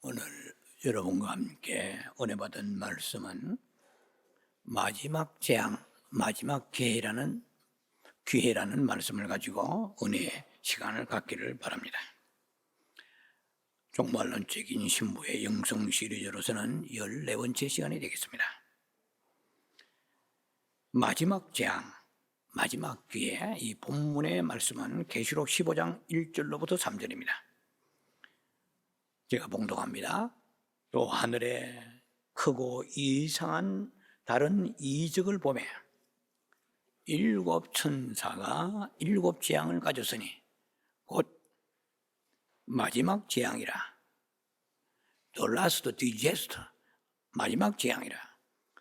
오늘 여러분과 함께 은혜 받은 말씀은 마지막 재앙, 마지막 기회라는 말씀을 가지고 은혜의 시간을 갖기를 바랍니다. 종말론적인 신부의 영성 시리즈로서는 14번째 시간이 되겠습니다. 마지막 재앙, 마지막 기회, 이 본문의 말씀은 계시록 15장 1절로부터 3절입니다. 제가 봉독합니다. 또 하늘에 크고 이상한 다른 이적을 보매 일곱 천사가 일곱 재앙을 가졌으니 곧 마지막 재앙이라. The last disaster, 마지막 재앙이라.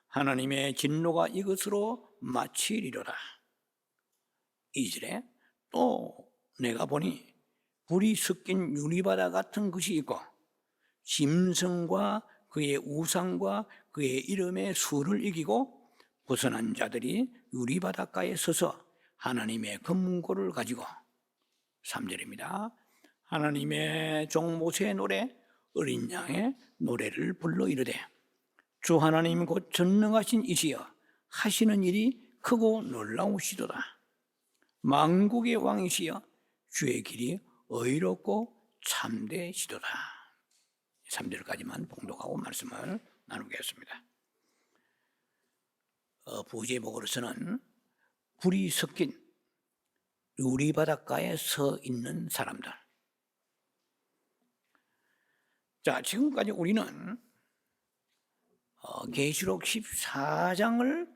하나님의 진노가 이것으로 마치리로다. 2절에 또 내가 보니 불이 섞인 유리바다 같은 것이 있고 짐승과 그의 우상과 그의 이름의 수를 이기고 벗어난 자들이 유리바닷가에 서서 하나님의 금고를 가지고 3절입니다. 하나님의 종 모세의 노래 어린 양의 노래를 불러 이르되 주 하나님 곧 전능하신 이시여 하시는 일이 크고 놀라우시도다. 만국의 왕이시여 주의 길이 의롭고 참되시도다. 3절까지만 봉독하고 말씀을 나누겠습니다. 부제목으로서는 불이 섞인 유리바닷가에 서 있는 사람들. 자, 지금까지 우리는 계시록 14장을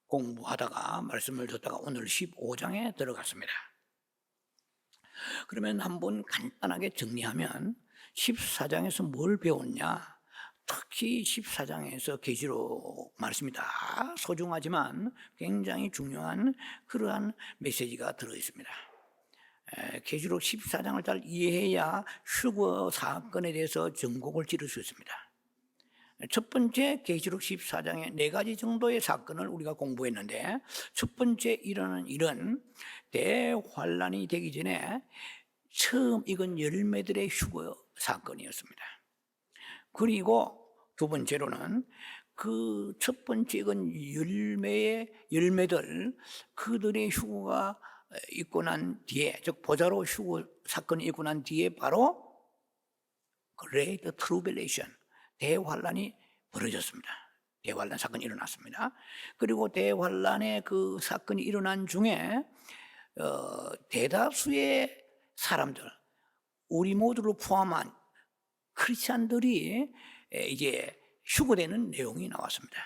공부하다가 말씀을 듣다가 오늘 15장에 들어갔습니다. 그러면 한번 간단하게 정리하면 14장에서 뭘 배웠냐? 특히 14장에서 계시록 말씀이 다 소중하지만 굉장히 중요한 그러한 메시지가 들어있습니다. 계시록 14장을 잘 이해해야 휴거 사건에 대해서 전곡을 지를 수 있습니다. 첫 번째 계시록 14장에 4가지 정도의 사건을 우리가 공부했는데 첫 번째 일어나는 일은 대환란이 되기 전에 처음 익은 열매들의 휴거 사건이었습니다. 그리고 두 번째로는 그 첫 번째 익은 열매들 그들의 휴거가 있고 난 뒤에, 즉 보자로 휴거 사건이 있고 난 뒤에 바로 Great Tribulation, 대환란이 벌어졌습니다. 대환란 사건이 일어났습니다. 그리고 대환란의 그 사건이 일어난 중에 대다수의 사람들, 우리 모두를 포함한 크리스찬들이 이제 휴거되는 내용이 나왔습니다.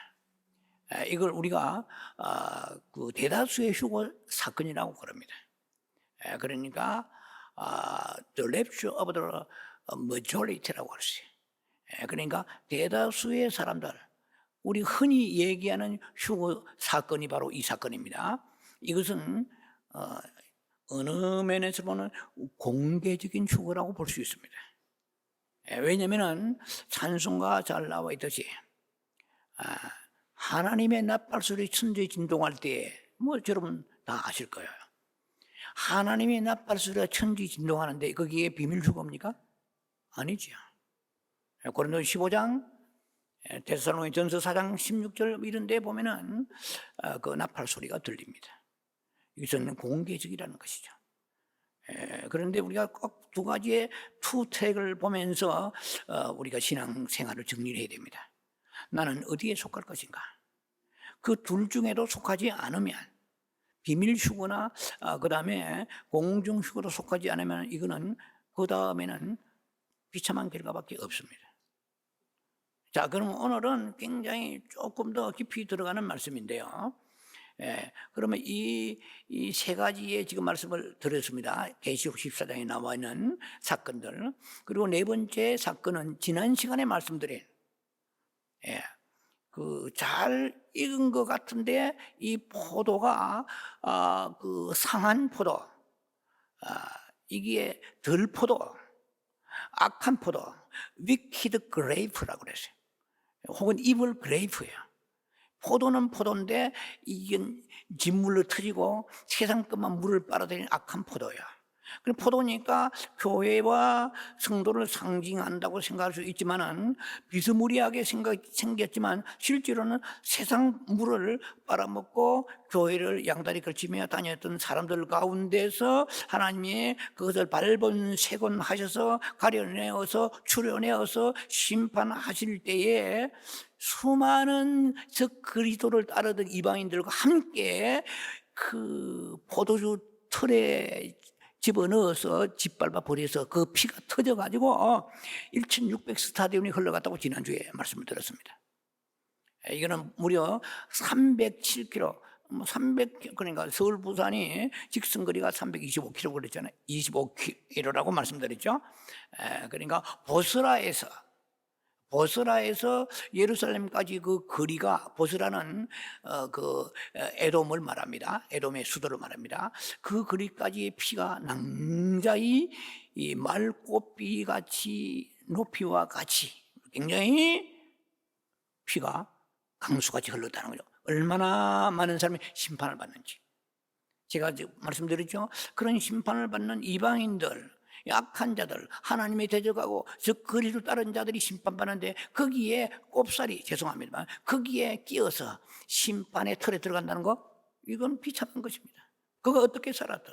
이걸 우리가 그 대다수의 휴거 사건이라고 그럽니다. 그러니까 the rapture of the majority라고 할수 있어요. 그러니까 대다수의 사람들, 우리 흔히 얘기하는 휴거 사건이 바로 이 사건입니다. 이것은 어느 면에서 보면 공개적인 휴거라고 볼 수 있습니다. 왜냐하면 찬송가 잘 나와 있듯이 하나님의 나팔소리 천지에 진동할 때 여러분 다 아실 거예요. 하나님의 나팔소리가 천지에 진동하는데 거기에 비밀 휴거입니까? 아니죠. 고린도 15장, 데살로니가전서 4장 16절 이런 데 보면은 그 나팔 소리가 들립니다. 이것은 공개적이라는 것이죠. 그런데 우리가 꼭 두 가지의 투택을 보면서 우리가 신앙생활을 정리를 해야 됩니다. 나는 어디에 속할 것인가? 그 둘 중에도 속하지 않으면 비밀 휴거나 그 다음에 공중 휴거도 속하지 않으면 이거는 그 다음에는 비참한 결과밖에 없습니다. 자, 그럼 오늘은 굉장히 조금 더 깊이 들어가는 말씀인데요. 그러면 이 세 가지의 지금 말씀을 드렸습니다. 계시록 14장에 나와 있는 사건들. 그리고 네 번째 사건은 지난 시간에 말씀드린, 그 잘 익은 것 같은데 이 포도가 그 상한 포도, 이게 덜 포도, 악한 포도, wicked grape라고 그랬어요. 혹은 evil grape예요. 포도는 포도인데 이게 진물로 터지고 세상 것만 물을 빨아들이는 악한 포도예요. 그 포도니까 교회와 성도를 상징한다고 생각할 수 있지만은 비스무리하게 생겼지만 실제로는 세상 물을 빨아먹고 교회를 양다리 걸치며 다녔던 사람들 가운데서 하나님이 그것을 발본색원하셔서 가려내어서 추려내어서 심판하실 때에 수많은 저 그리스도를 따르던 이방인들과 함께 그 포도주 틀에 집어넣어서 짓밟아 버려서 그 피가 터져가지고 1600 스타디움이 흘러갔다고 지난주에 말씀을 드렸습니다. 이거는 무려 307km, 300 그러니까 서울 부산이 직선거리가 325km 그랬잖아요. 25km라고 말씀드렸죠. 그러니까 보스라에서 예루살렘까지 그 거리가, 보스라는 그 에돔을 말합니다. 에돔의 수도를 말합니다. 그 거리까지의 피가 낭자히 이 말꽃비 같이 높이와 같이 굉장히 피가 강수같이 흘렀다는 거죠. 얼마나 많은 사람이 심판을 받는지. 제가 말씀드렸죠. 그런 심판을 받는 이방인들, 약한 자들, 하나님이 대적하고 저 그리스도 따른 자들이 심판받는데 거기에 꼽살이, 죄송합니다만 거기에 끼어서 심판의 틀에 들어간다는 거, 이건 비참한 것입니다. 그가 어떻게 살았든,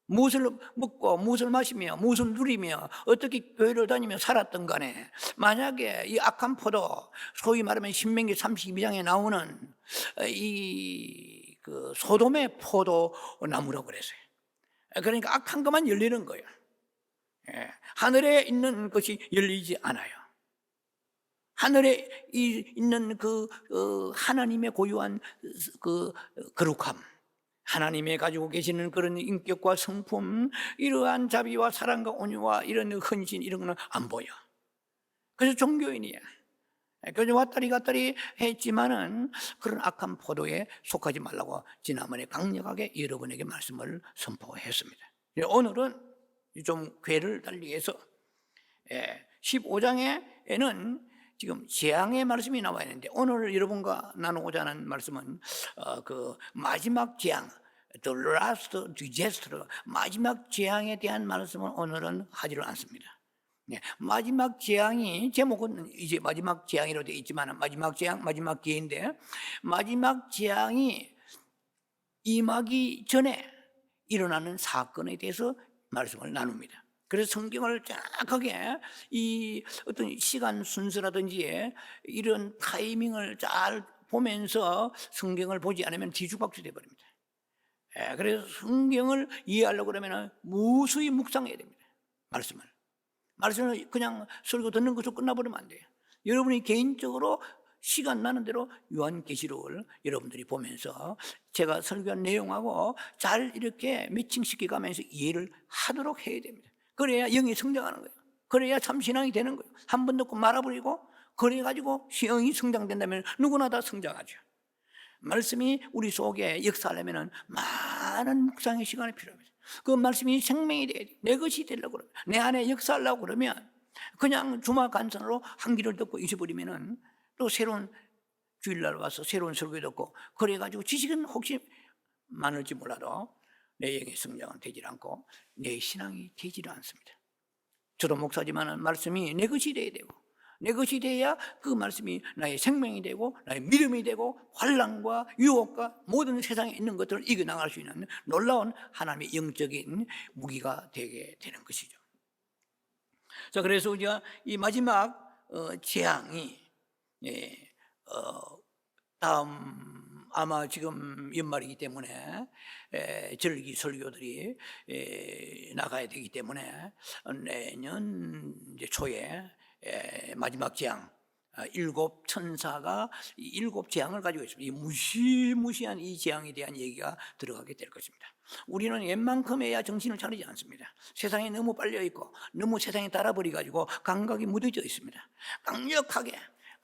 무엇을 먹고 무엇을 마시며 무엇을 누리며 어떻게 교회를 다니며 살았던 간에 만약에 이 악한 포도, 소위 말하면 신명기 32장에 나오는 그 소돔의 포도나무라고 그랬어요. 그러니까 악한 것만 열리는 거예요. 하늘에 있는 것이 열리지 않아요. 하늘에 있는 그 하나님의 고유한 그 거룩함, 하나님의 가지고 계시는 그런 인격과 성품, 이러한 자비와 사랑과 온유와 이런 헌신, 이런 거는 안 보여. 그래서 종교인이야. 그래서 왔다리 갔다리 했지만은 그런 악한 포도에 속하지 말라고 지난번에 강력하게 여러분에게 말씀을 선포했습니다. 오늘은 좀 궤를 달리해서 15장에는 지금 재앙의 말씀이 나와 있는데, 오늘 여러분과 나누고자 하는 말씀은 그 마지막 재앙, the last disaster, 마지막 재앙에 대한 말씀은 오늘은 하지를 않습니다. 마지막 재앙이, 제목은 이제 마지막 재앙이라고 되어 있지만 마지막 재앙, 마지막 기회인데, 마지막 재앙이 임하기 전에 일어나는 사건에 대해서 말씀을 나눕니다. 그래서 성경을 정확하게 이 어떤 시간 순서라든지 이런 타이밍을 잘 보면서 성경을 보지 않으면 뒤죽박죽 되어버립니다. 그래서 성경을 이해하려고 그러면 무수히 묵상해야 됩니다. 말씀을 그냥 설교 듣는 것으로 끝나버리면 안 돼요. 여러분이 개인적으로 시간 나는 대로 요한계시록을 여러분들이 보면서 제가 설교한 내용하고 잘 이렇게 매칭시켜 가면서 이해를 하도록 해야 됩니다. 그래야 영이 성장하는 거예요. 그래야 참 신앙이 되는 거예요. 한 번 듣고 말아버리고 그래가지고 영이 성장된다면 누구나 다 성장하죠. 말씀이 우리 속에 역사하려면 많은 묵상의 시간이 필요합니다. 그 말씀이 생명이 돼야 돼요. 내 것이 되려고 그러면, 내 안에 역사하려고 그러면 그냥 주말 간선으로 한 길을 듣고 잊어버리면은 또 새로운 주일날 와서 새로운 설교 듣고 그래가지고 지식은 혹시 많을지 몰라도 내 영의 성장은 되질 않고 내 신앙이 되질 않습니다. 저도 목사지만 말씀이 내 것이 돼야 되고, 내 것이 돼야 그 말씀이 나의 생명이 되고 나의 믿음이 되고 환난과 유혹과 모든 세상에 있는 것들을 이겨나갈 수 있는 놀라운 하나님의 영적인 무기가 되게 되는 것이죠. 자, 그래서 우리가 이 마지막 재앙이 다음 아마 지금 연말이기 때문에 절기 설교들이 나가야 되기 때문에 내년 이제 초에 마지막 재앙, 7 천사가 7 재앙을 가지고 있습니다. 이 무시무시한 이 재앙에 대한 얘기가 들어가게 될 것입니다. 우리는 웬만큼에야 정신을 차리지 않습니다. 세상에 너무 빨려 있고 너무 세상에 따라버려가지고 감각이 무뎌져 있습니다.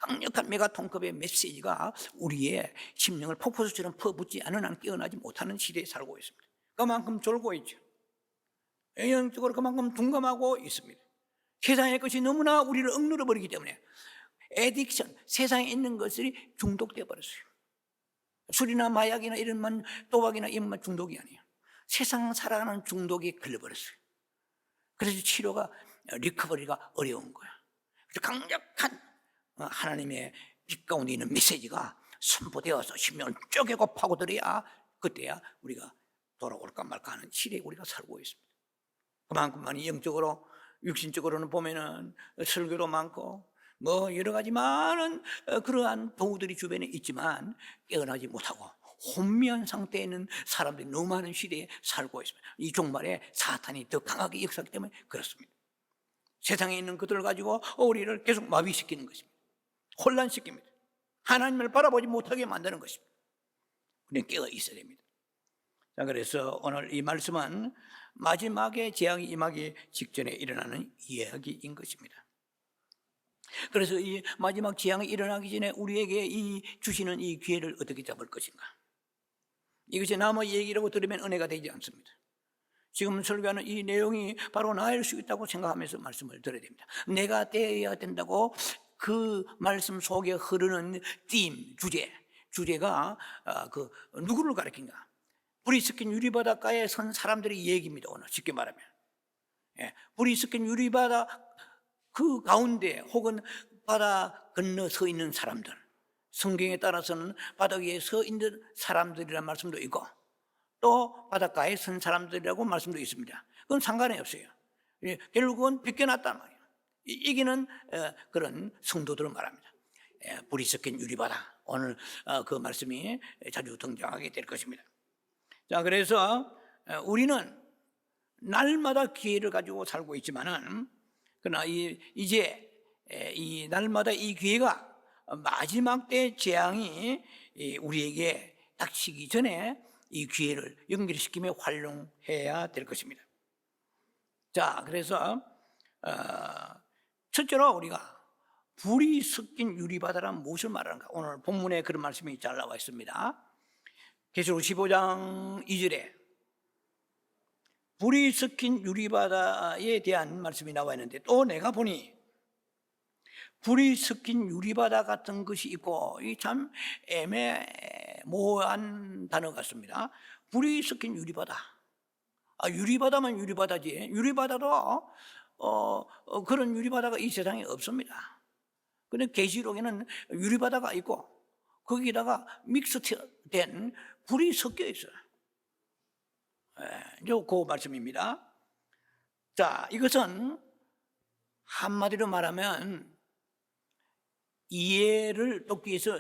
강력한 메가톤급의 메시지가 우리의 심령을 폭포수처럼 퍼붓지 않은 한 깨어나지 못하는 시대에 살고 있습니다. 그만큼 졸고 있죠. 영적으로 그만큼 둔감하고 있습니다. 세상의 것이 너무나 우리를 억누러 버리기 때문에 에딕션, 세상에 있는 것이 중독되어 버렸어요. 술이나 마약이나 이런 만, 도박이나 이런 만 중독이 아니에요. 세상 살아가는 중독이 걸려버렸어요. 그래서 치료가 리커버리가 어려운 거야. 그래서 강력한 하나님의 빛 가운데 있는 메시지가 선포되어서 심령을 쪼개고 파고들어야 그때야 우리가 돌아올까 말까 하는 시대에 우리가 살고 있습니다. 그만큼만 영적으로 육신적으로는 보면은 설교도 많고 뭐 여러 가지 많은 그러한 도구들이 주변에 있지만 깨어나지 못하고 혼미한 상태에 있는 사람들이 너무 많은 시대에 살고 있습니다. 이 종말에 사탄이 더 강하게 역사하기 때문에 그렇습니다. 세상에 있는 것들을 가지고 우리를 계속 마비시키는 것입니다. 혼란시킵니다. 하나님을 바라보지 못하게 만드는 것입니다. 우리는 깨어 있어야 됩니다. 자, 그래서 오늘 이 말씀은 마지막에 재앙이 임하기 직전에 일어나는 이야기인 것입니다. 그래서 이 마지막 재앙이 일어나기 전에 우리에게 이 주시는 이 기회를 어떻게 잡을 것인가? 이것이 남의 얘기라고 들으면 은혜가 되지 않습니다. 지금 설교하는 이 내용이 바로 나일 수 있다고 생각하면서 말씀을 드려야 됩니다. 내가 되어야 된다고 그 말씀 속에 흐르는 주제가 누구를 가리킨가? 불이 섞인 유리바닷가에 선 사람들의 얘기입니다. 오늘 쉽게 말하면 불이 섞인 유리바다 그 가운데 혹은 바다 건너 서 있는 사람들, 성경에 따라서는 바다 위에 서 있는 사람들이라는 말씀도 있고 또 바닷가에 선 사람들이라고 말씀도 있습니다. 그건 상관이 없어요. 결국은 빗겨놨단 말이에요. 이기는 그런 성도들을 말합니다. 불이 섞인 유리바다, 오늘 그 말씀이 자주 등장하게 될 것입니다. 자, 그래서 우리는 날마다 기회를 가지고 살고 있지만은 그러나 이제 이 날마다 이 기회가 마지막 때 재앙이 우리에게 닥치기 전에 이 기회를 연결시키며 활용해야 될 것입니다. 자, 그래서 첫째로 우리가 불이 섞인 유리바다란 무엇을 말하는가? 오늘 본문에 그런 말씀이 잘 나와 있습니다. 계시록 15장 2절에 불이 섞인 유리바다에 대한 말씀이 나와 있는데 또 내가 보니 불이 섞인 유리바다 같은 것이 있고 이 참 애매모호한 단어 같습니다. 불이 섞인 유리바다. 유리바다만 유리바다지 유리바다도 그런 유리바다가 이 세상에 없습니다. 그런데 계시록에는 유리바다가 있고 거기다가 믹스된 불이 섞여 있어요. 그 말씀입니다. 자, 이것은 한마디로 말하면 이해를 돕기 위해서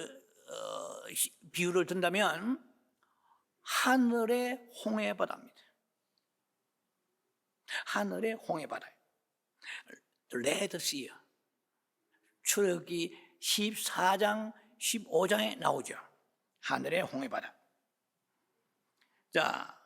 비유를 든다면 하늘의 홍해바다입니다. 하늘의 홍해바다. 레드 시. 출애굽기 14장 15장에 나오죠. 하늘의 홍해바다. 자,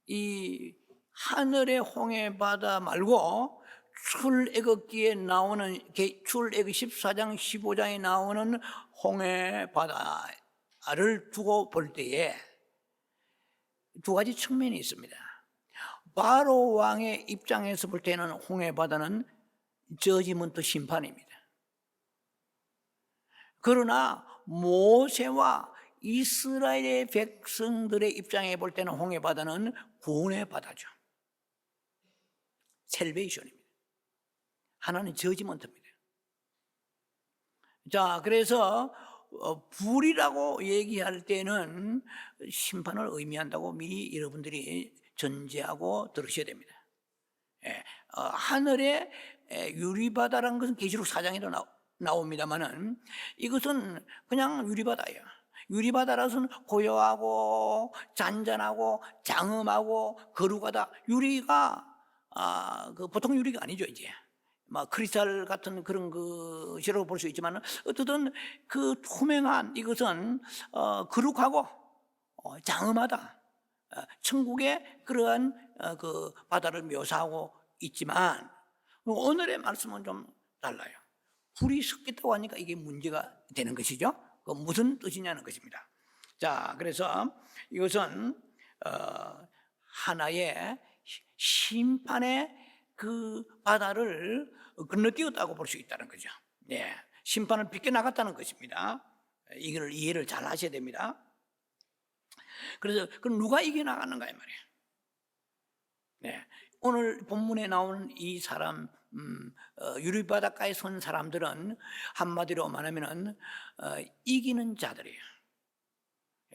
이 하늘의 홍해바다 말고 출애굽기에 나오는 출애굽 14장 15장에 나오는 홍해바다를 두고 볼 때에 두 가지 측면이 있습니다. 바로 왕의 입장에서 볼 때는 홍해바다는 저지먼트 심판입니다. 그러나 모세와 이스라엘의 백성들의 입장에 볼 때는 홍해바다는 구원의 바다죠. 셀베이션입니다. 하나는 저지먼트입니다. 자, 그래서 불이라고 얘기할 때는 심판을 의미한다고 미리 여러분들이 전제하고 들으셔야 됩니다. 하늘의 유리바다라는 것은 계시록 4장에도 나옵니다만은 이것은 그냥 유리바다예요. 유리바다라서는 고요하고 잔잔하고 장엄하고 거룩하다. 유리가 보통 유리가 아니죠. 이제 막 크리스탈 같은 그런 것이라고 볼 수 있지만 어쨌든 그 투명한 이것은 거룩하고 장엄하다. 천국의 그러한 그 바다를 묘사하고 있지만 오늘의 말씀은 좀 달라요. 불이 섞였다고 하니까 이게 문제가 되는 것이죠. 그 무슨 뜻이냐는 것입니다. 자, 그래서 이것은 하나의 심판의 그 바다를 건너뛰었다고 볼 수 있다는 거죠. 심판을 빗겨나갔다는 것입니다. 이걸 이해를 잘 하셔야 됩니다. 그래서 그럼 누가 이겨나가는가 이 말이에요. 오늘 본문에 나오는 이 사람, 유리바닷가에 선 사람들은 한마디로 말하면은 이기는 자들이에요.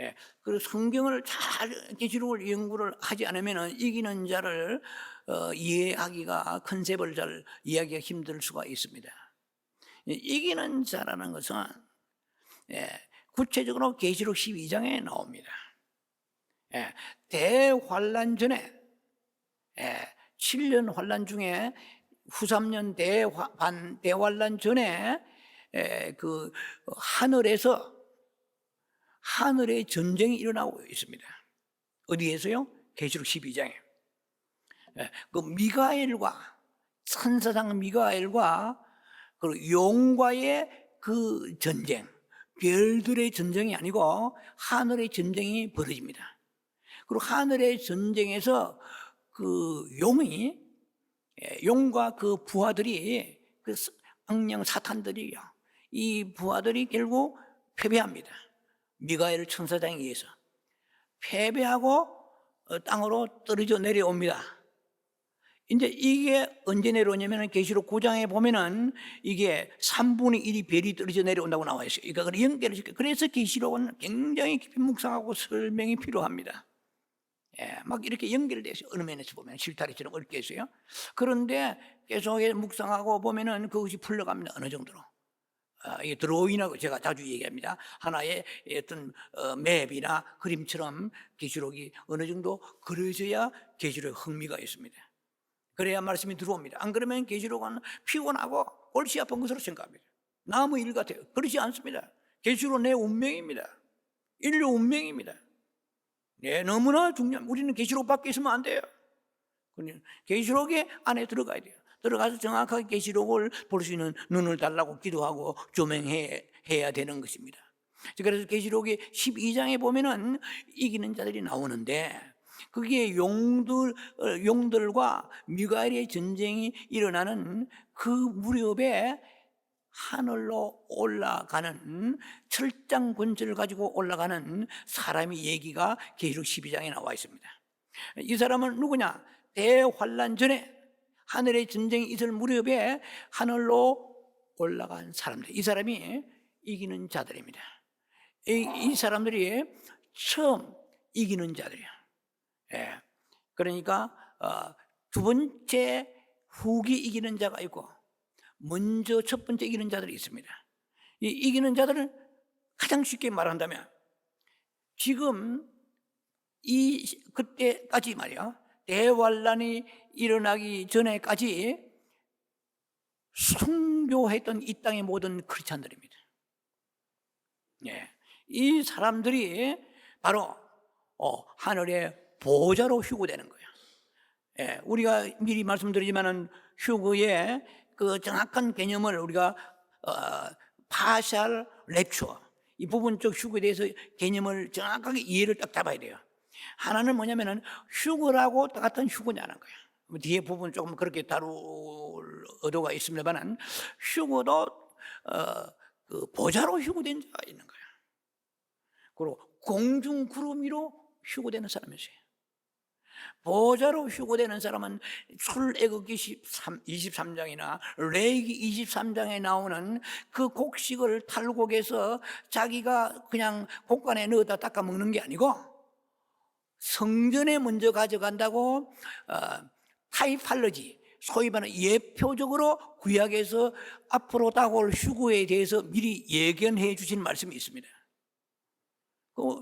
예, 그리고 성경을 잘 계시록을 연구를 하지 않으면은 이기는 자를 이해하기가, 컨셉을 잘 이해하기가 힘들 수가 있습니다. 이기는 자라는 것은 구체적으로 계시록 12장에 나옵니다. 대환란 전에 7년 환란 중에 후 3년 대환란 전에 그 하늘의 전쟁이 일어나고 있습니다. 어디에서요? 계시록 12장에. 그 미가엘과, 천사장 미가엘과 그 용과의 그 전쟁, 별들의 전쟁이 아니고 하늘의 전쟁이 벌어집니다. 그리고 하늘의 전쟁에서 그 용과 그 부하들이, 그 악령 사탄들이요, 이 부하들이 결국 패배합니다. 미가엘 천사장에 의해서 패배하고 땅으로 떨어져 내려옵니다. 이제 이게 언제 내려오냐면 계시록 9장에 보면은 이게 3분의 1이 별이 떨어져 내려온다고 나와 있어요. 그러니까 그걸 연결을 시켜요. 그래서 계시록은 굉장히 깊이 묵상하고 설명이 필요합니다. 막 이렇게 연결돼서 어느 면에서 보면 실타래처럼 얽혀 있어요. 그런데 계속 묵상하고 보면은 그것이 풀려갑니다. 어느 정도로. 이게 드로잉이라고 제가 자주 얘기합니다. 하나의 어떤 맵이나 그림처럼 계시록이 어느 정도 그려져야 계시록에 흥미가 있습니다. 그래야 말씀이 들어옵니다. 안 그러면 계시록은 피곤하고 골치 아픈 것으로 생각합니다. 나무 일 같아요. 그렇지 않습니다. 계시록 내 운명입니다. 인류 운명입니다. 너무나 중요합니다. 우리는 계시록 밖에 있으면 안 돼요. 계시록에 안에 들어가야 돼요. 들어가서 정확하게 계시록을 볼 수 있는 눈을 달라고 기도하고 조명해야 되는 것입니다. 그래서 계시록의 12장에 보면은 이기는 자들이 나오는데, 그게 용들과 미가엘의 전쟁이 일어나는 그 무렵에 하늘로 올라가는, 철장 권세를 가지고 올라가는 사람의 얘기가 계시록 12장에 나와 있습니다. 이 사람은 누구냐? 대환란 전에 하늘의 전쟁이 있을 무렵에 하늘로 올라간 사람들, 이 사람이 이기는 자들입니다. 이 사람들이 처음 이기는 자들이에요. 그러니까 두 번째 후기 이기는 자가 있고 먼저 첫 번째 이기는 자들이 있습니다. 이 이기는 자들은 가장 쉽게 말한다면 지금 그때까지 말이야, 대환란이 일어나기 전에까지 순교했던 이 땅의 모든 크리스찬들입니다. 이 사람들이 바로 하늘의 보좌로 휴거되는 거예요. 우리가 미리 말씀드리지만은 휴거의 그 정확한 개념을 우리가 파샬 랩처, 이 부분적 휴거에 대해서 개념을 정확하게 이해를 딱 잡아야 돼요. 하나는 뭐냐면은 휴거라고 똑같은 휴거냐는 거예요. 뒤에 부분 조금 그렇게 다룰 의도가 있습니다만, 휴거도 그 보좌로 휴거된 자가 있는 거예요. 그리고 공중 구름 위로 휴거되는 사람이 있어요. 보좌로 휴거되는 사람은 출애굽기 23장이나 레위기 23장에 나오는 그 곡식을 탈곡해서 자기가 그냥 곡간에 넣어다 닦아 먹는 게 아니고 성전에 먼저 가져간다고 타이팔러지, 소위 말하는 예표적으로 구약에서 앞으로 다가올 휴거에 대해서 미리 예견해 주신 말씀이 있습니다.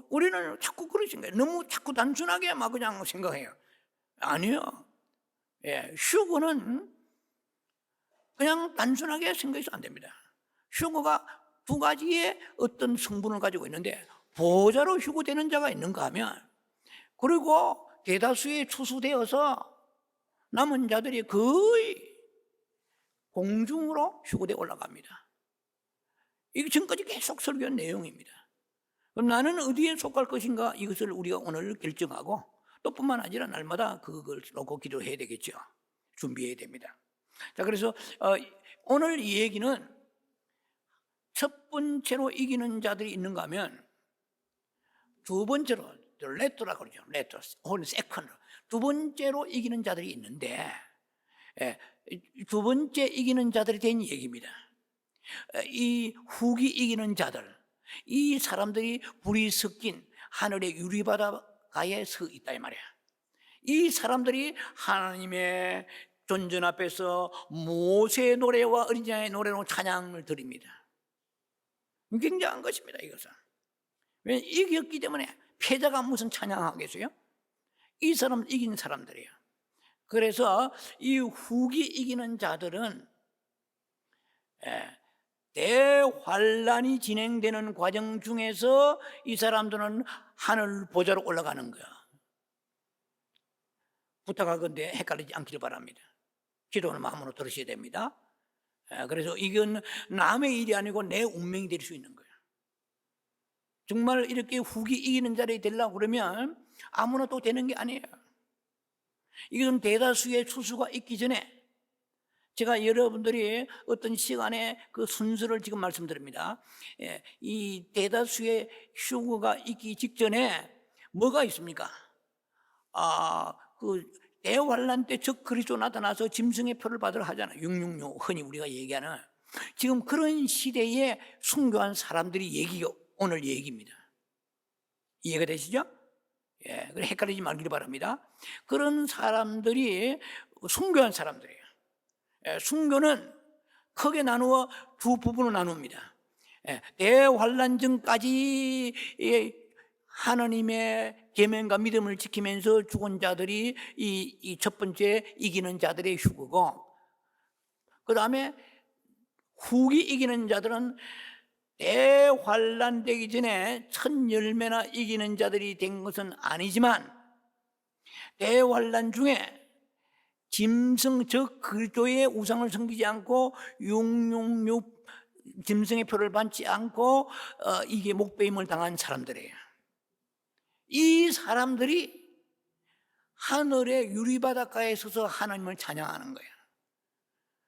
우리는 자꾸 그러신 거예요. 너무 자꾸 단순하게 막 그냥 생각해요. 아니요. 휴거는 그냥 단순하게 생각해서 안 됩니다. 휴거가 두 가지의 어떤 성분을 가지고 있는데, 보좌로 휴거되는 자가 있는가 하면, 그리고 대다수의 추수되어서 남은 자들이 거의 공중으로 휴거되어 올라갑니다. 이게 지금까지 계속 설교한 내용입니다. 그럼 나는 어디에 속할 것인가, 이것을 우리가 오늘 결정하고, 또 뿐만 아니라 날마다 그걸 놓고 기도해야 되겠죠. 준비해야 됩니다. 자, 그래서 오늘 이 얘기는 첫 번째로 이기는 자들이 있는가 하면, 두 번째로 레터라고 그러죠. 레터, 혹은 세컨드, 두 번째로 이기는 자들이 있는데, 두 번째 이기는 자들이 된 얘기입니다. 이 후기 이기는 자들, 이 사람들이 불이 섞인 하늘의 유리바다가에 서 있다 이 말이야. 이 사람들이 하나님의 존전 앞에서 모세의 노래와 어린 양의 노래로 찬양을 드립니다. 굉장한 것입니다, 이것은. 왜? 이겼기 때문에 패자가 무슨 찬양하겠어요? 이 사람 이긴 사람들이에요. 그래서 이 후기 이기는 자들은 대환란이 진행되는 과정 중에서 이 사람들은 하늘 보좌로 올라가는 거야. 부탁하건대 헷갈리지 않기를 바랍니다. 기도는 마음으로 들으셔야 됩니다. 그래서 이건 남의 일이 아니고 내 운명이 될 수 있는 거예요. 정말 이렇게 후기 이기는 자리에 되려고 그러면 아무나 또 되는 게 아니에요. 이건 대다수의 추수가 있기 전에, 제가 여러분들이 어떤 시간에 그 순서를 지금 말씀드립니다. 이 대다수의 휴거가 있기 직전에 뭐가 있습니까? 그 대환란 때 적 그리스도 나타나서 짐승의 표를 받으러 하잖아요. 666 흔히 우리가 얘기하는, 지금 그런 시대에 순교한 사람들이 얘기가 오늘 얘기입니다. 이해가 되시죠? 그래 헷갈리지 말기를 바랍니다. 그런 사람들이 순교한 사람들이에요. 순교는 크게 나누어 두 부분으로 나눕니다. 대환란 전까지 하나님의 계명과 믿음을 지키면서 죽은 자들이 이 첫 번째 이기는 자들의 휴거고, 그 다음에 후기 이기는 자들은 대환란 되기 전에 첫 열매나 이기는 자들이 된 것은 아니지만, 대환란 중에 짐승 즉 그리스도의 우상을 섬기지 않고 666 짐승의 표를 받지 않고 이게 목배임을 당한 사람들이에요. 이 사람들이 하늘의 유리바닷가에 서서 하나님을 찬양하는 거예요.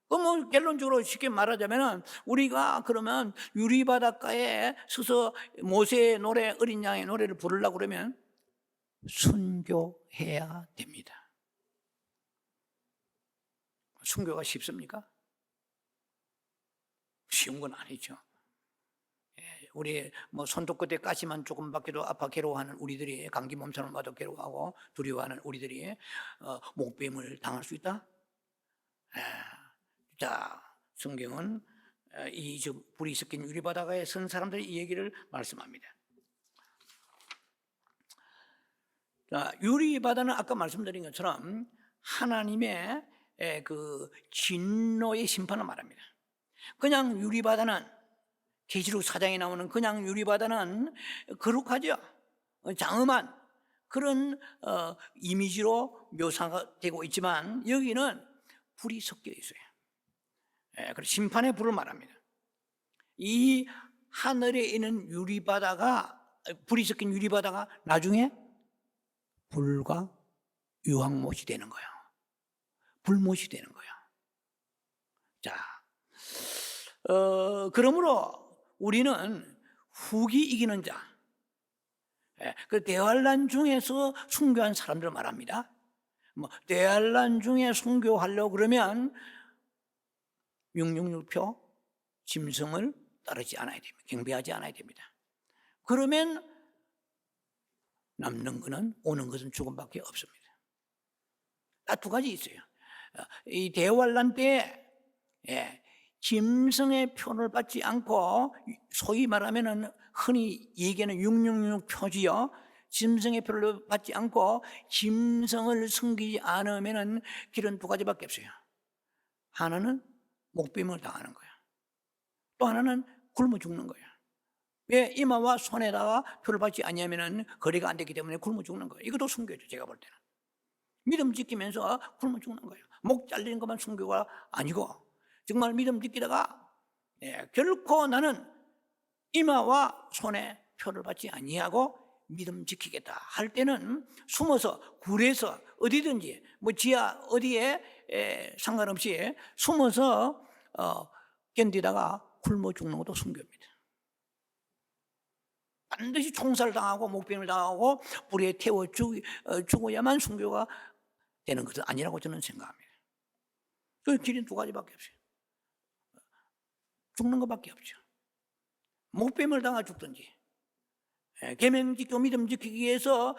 뭐 결론적으로 쉽게 말하자면, 우리가 그러면 유리바닷가에 서서 모세의 노래, 어린 양의 노래를 부르려고 그러면 순교해야 됩니다. 순교가 쉽습니까? 쉬운 건 아니죠. 우리 뭐 손톱 끝에 가시만 조금 밖에도 아파 괴로워하는 우리들이, 감기 몸살을 맞아 괴로워하고 두려워하는 우리들이 목배임을 당할 수 있다? 자, 성경은 이 불이 섞인 유리바다가에 선 사람들이 이 얘기를 말씀합니다. 자, 유리바다는 아까 말씀드린 것처럼 하나님의 그 진노의 심판을 말합니다. 그냥 유리바다는, 계시록 4장에 나오는 그냥 유리바다는 거룩하죠. 장엄한 그런 이미지로 묘사가 되고 있지만, 여기는 불이 섞여 있어요. 그래서 심판의 불을 말합니다. 이 하늘에 있는 유리바다가, 불이 섞인 유리바다가 나중에 불과 유황못이 되는 거예요. 불못이 되는 거예요. 자, 그러므로 우리는 후기 이기는 자, 그 대환란 중에서 순교한 사람들을 말합니다. 대환란 중에 순교하려고 그러면 666표 짐승을 따르지 않아야 됩니다. 경배하지 않아야 됩니다. 그러면 남는 것은, 오는 것은 죽음밖에 없습니다. 딱 두 가지 있어요. 이 대환란 때 짐승의 표를 받지 않고, 소위 말하면 흔히 얘기하는 666 표지요, 짐승의 표를 받지 않고 짐승을 섬기지 않으면 길은 두 가지밖에 없어요. 하나는 목배임을 당하는 거야. 또 하나는 굶어 죽는 거야. 왜? 이마와 손에다가 표를 받지 않냐면 거래가 안 되기 때문에 굶어 죽는 거예요. 이것도 순교죠, 제가 볼 때는. 믿음 지키면서 굶어 죽는 거예요. 목 잘리는 것만 순교가 아니고, 정말 믿음 지키다가 결코 나는 이마와 손에 표를 받지 아니하고 믿음 지키겠다 할 때는 숨어서, 굴에서, 어디든지, 뭐 지하 어디에 상관없이 숨어서 견디다가 굶어 죽는 것도 순교입니다. 반드시 총살당하고 목배임을 당하고 불에 태워 죽어야만 순교가 되는 것은 아니라고 저는 생각합니다. 그 길은 두 가지밖에 없어요. 죽는 것밖에 없죠. 목뱀을 당하 죽든지, 계명 지키고 믿음 지키기 위해서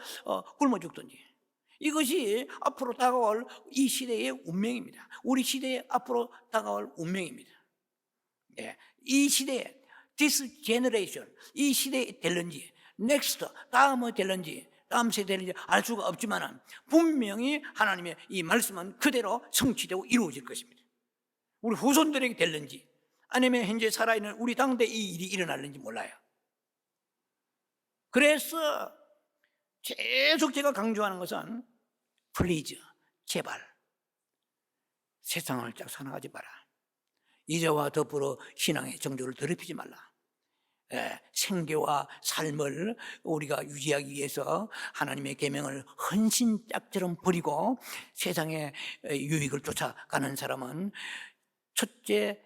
굶어 죽든지. 이것이 앞으로 다가올 이 시대의 운명입니다. 우리 시대의 앞으로 다가올 운명입니다. 이 시대에 this generation, 이 시대에 될는지, next, 다음에 될는지, 다음 세대에 될는지 알 수가 없지만 분명히 하나님의 이 말씀은 그대로 성취되고 이루어질 것입니다. 우리 후손들에게 될는지 아니면 현재 살아있는 우리 당대 이 일이 일어날는지 몰라요. 그래서 계속 제가 강조하는 것은 플리즈, 제발 세상을 짝 살아가지 마라. 이제와 더불어 신앙의 정조를 더럽히지 말라. 생계와 삶을 우리가 유지하기 위해서 하나님의 계명을 헌신짝처럼 버리고 세상의 유익을 쫓아가는 사람은 첫째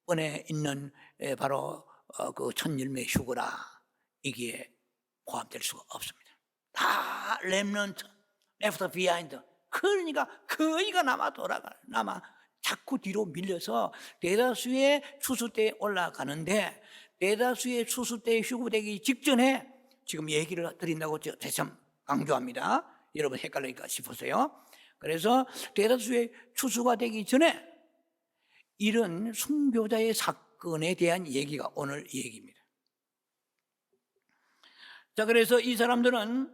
번에 있는 바로 그 천열매 휴거라, 이게 포함될 수가 없습니다. 다 렘넌트, left behind. 그러니까 거의가 남아 자꾸 뒤로 밀려서 대다수의 추수 때에 올라가는데, 대다수의 추수 때에 휴거되기 직전에 지금 얘기를 드린다고 다시 한번 강조합니다. 여러분 헷갈릴까 싶어서요. 그래서 대다수의 추수가 되기 전에 이런 순교자의 사건에 대한 얘기가 오늘 얘기입니다. 자, 그래서 이 사람들은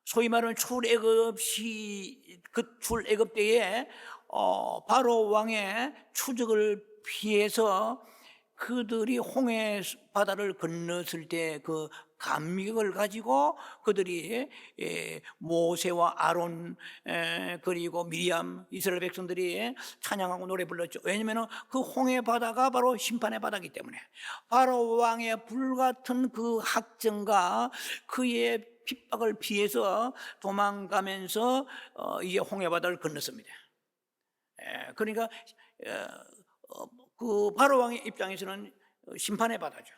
소위 말하는 출애굽 때에 바로 왕의 추적을 피해서 그들이 홍해 바다를 건넜을 때 그 감격을 가지고 그들이 모세와 아론 그리고 미리암, 이스라엘 백성들이 찬양하고 노래 불렀죠. 왜냐하면 그 홍해 바다가 바로 심판의 바다이기 때문에 바로 왕의 불같은 그 학정과 그의 핍박을 피해서 도망가면서 이제 홍해 바다를 건넜습니다. 그러니까 그 바로 왕의 입장에서는 심판의 바다죠.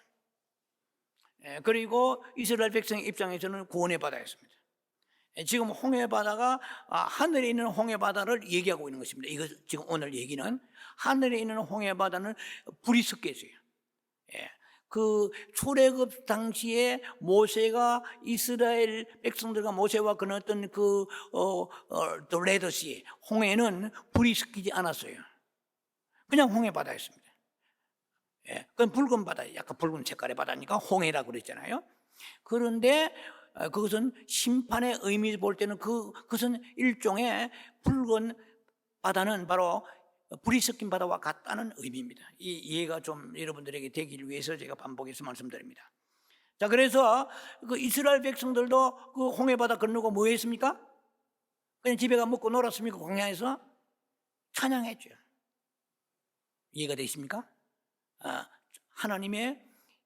그리고 이스라엘 백성의 입장에서는 구원의 바다였습니다. 지금 홍해 바다가 하늘에 있는 홍해 바다를 얘기하고 있는 것입니다. 이거 지금 오늘 얘기는 하늘에 있는 홍해 바다는 불이 섞여 있어요. 그 출애굽 당시에 모세가 이스라엘 백성들과 모세와 건넜던 그 레더시 홍해는 불이 섞이지 않았어요. 그냥 홍해 바다였습니다. 그건 붉은 바다, 약간 붉은 색깔의 바다니까 홍해라고 그랬잖아요. 그런데 그것은 심판의 의미 볼 때는 그것은 일종의 붉은 바다는 바로 불이 섞인 바다와 같다는 의미입니다. 이 이해가 좀 여러분들에게 되기를 위해서 제가 반복해서 말씀드립니다. 자, 그래서 그 이스라엘 백성들도 그 홍해 바다 건너고 뭐 했습니까? 그냥 집에 가 먹고 놀았습니까? 광야에서 찬양했죠. 이해가 되십니까? 하나님의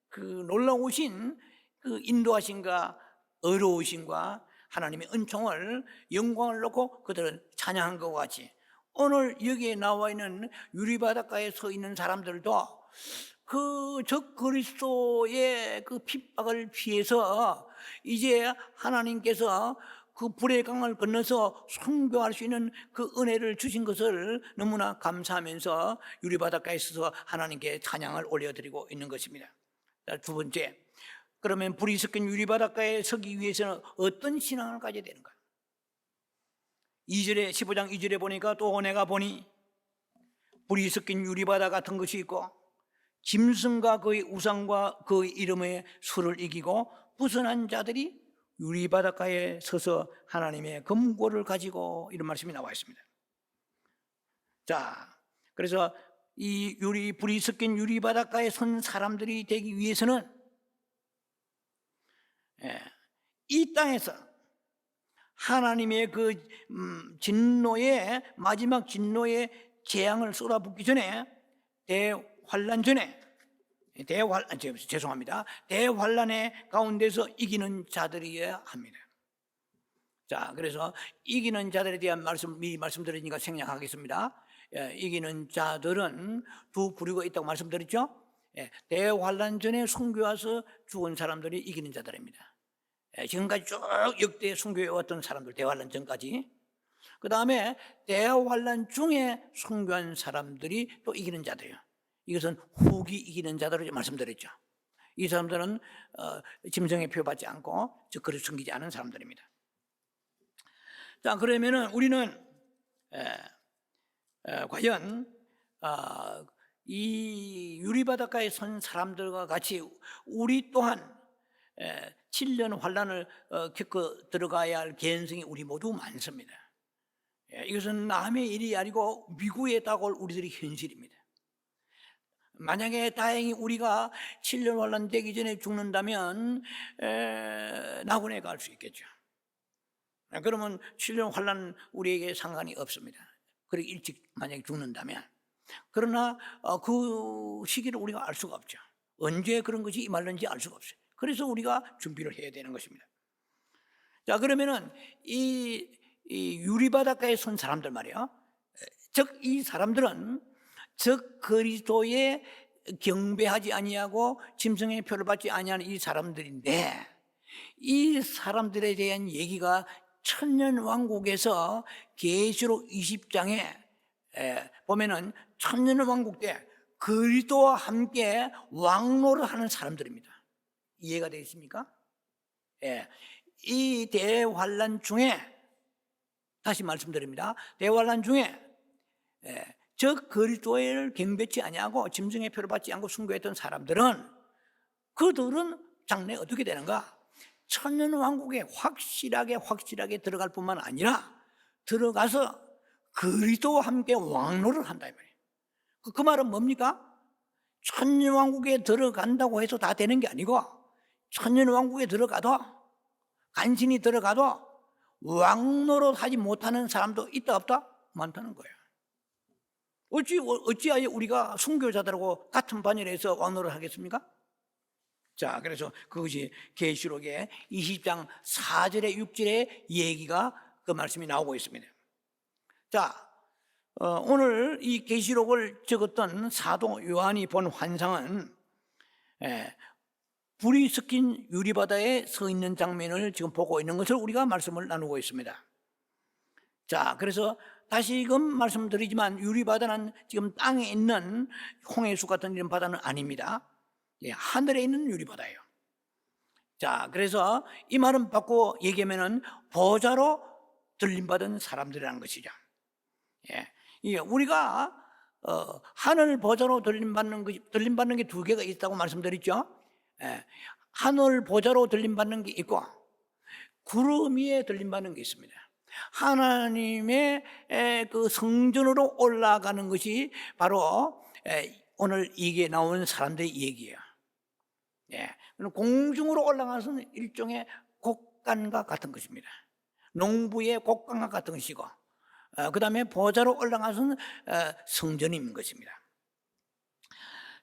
그 놀라우신 그 인도하심과 의로우심과 하나님의 은총을, 영광을 놓고 그들은 찬양한 것과 같이 오늘 여기에 나와 있는 유리바닷가에 서 있는 사람들도 그 적 그리스도의 그 핍박을 피해서 이제 하나님께서 그 불의 강을 건너서 순교할 수 있는 그 은혜를 주신 것을 너무나 감사하면서 유리바닷가에 서서 하나님께 찬양을 올려드리고 있는 것입니다. 두 번째, 그러면 불이 섞인 유리바닷가에 서기 위해서는 어떤 신앙을 가져야 되는가? 15장 2절에 보니까 또 내가 보니 불이 섞인 유리바다 같은 것이 있고 짐승과 그의 우상과 그의 이름의 수를 이기고 부선한 자들이 유리바닷가에 서서 하나님의 금고를 가지고, 이런 말씀이 나와 있습니다. 자, 그래서 이 불이 섞인 유리바닷가에 선 사람들이 되기 위해서는 이 땅에서 하나님의 그 진노의 마지막 진노의 재앙을 쏟아붓기 전에, 대환란 전에, 대환란의 가운데서 이기는 자들이어야 합니다. 자, 그래서 이기는 자들에 대한 말씀 미리 말씀드리니까 생략하겠습니다. 이기는 자들은 두 부류가 있다고 말씀드렸죠. 대환란 전에 순교 와서 죽은 사람들이 이기는 자들입니다. 지금까지 쭉 역대 순교해 왔던 사람들, 대환란 전까지. 그 다음에 대환란 중에 순교한 사람들이 또 이기는 자들이에요. 이것은 후기 이기는 자들을 말씀드렸죠. 이 사람들은 짐승의 표받지 않고 즉 그리 숨기지 않은 사람들입니다. 자, 그러면은 우리는 과연 이 유리바닷가에 선 사람들과 같이 우리 또한 7년 환란을 겪어 들어가야 할 개연성이 우리 모두 많습니다. 이것은 남의 일이 아니고 미국에 다가올 우리들의 현실입니다. 만약에 다행히 우리가 7년 환란 되기 전에 죽는다면 낙원에 갈 수 있겠죠. 그러면 7년 환란 우리에게 상관이 없습니다. 그렇게 일찍 만약에 죽는다면. 그러나 그 시기를 우리가 알 수가 없죠. 언제 그런 것이 임할는지 알 수가 없어요. 그래서 우리가 준비를 해야 되는 것입니다. 자, 그러면은 이 유리바닷가에 선 사람들 말이에요. 즉 이 사람들은 즉 그리스도에 경배하지 아니하고 짐승의 표를 받지 아니하는 이 사람들인데, 이 사람들에 대한 얘기가 천년왕국에서 계시록 20장에 보면은 천년왕국 때 그리스도와 함께 왕노를 하는 사람들입니다. 이해가 되겠습니까? 이 대환란 중에, 다시 말씀드립니다, 대환란 중에 즉 그리스도를 경배치 아니하고 짐승의 표를 받지 않고 순교했던 사람들은, 그들은 장래 어떻게 되는가? 천년왕국에 확실하게 들어갈 뿐만 아니라 들어가서 그리스도와 함께 왕노를 한다 이 말이에요. 그 말은 뭡니까? 천년왕국에 들어간다고 해서 다 되는 게 아니고, 천년왕국에 들어가도, 간신히 들어가도 왕노릇 하지 못하는 사람도 있다 없다? 많다는 거예요. 어찌하여 우리가 순교자들하고 같은 반열에서 왕노릇 하겠습니까? 자, 그래서 그것이 계시록의 20장 4절에 6절에 얘기가, 그 말씀이 나오고 있습니다. 자, 오늘 이 계시록을 적었던 사도 요한이 본 환상은 불이 섞인 유리바다에 서 있는 장면을 지금 보고 있는 것을 우리가 말씀을 나누고 있습니다. 자, 그래서 다시금 말씀드리지만 유리바다는 지금 땅에 있는 홍해수 같은 이런 바다는 아닙니다. 하늘에 있는 유리바다예요. 자, 그래서 이 말은 바꿔 얘기하면은 보좌로 들림받은 사람들이라는 것이죠. 우리가 하늘 보좌로 들림받는 게 두 개가 있다고 말씀드렸죠. 하늘 보좌로 들림받는 게 있고 구름 위에 들림받는 게 있습니다. 하나님의 그 성전으로 올라가는 것이 바로 오늘 이게 나온 사람들의 얘기예요. 공중으로 올라가서는 일종의 곡간과 같은 것입니다. 농부의 곡간과 같은 것이고, 그 다음에 보좌로 올라가서는 성전인 것입니다.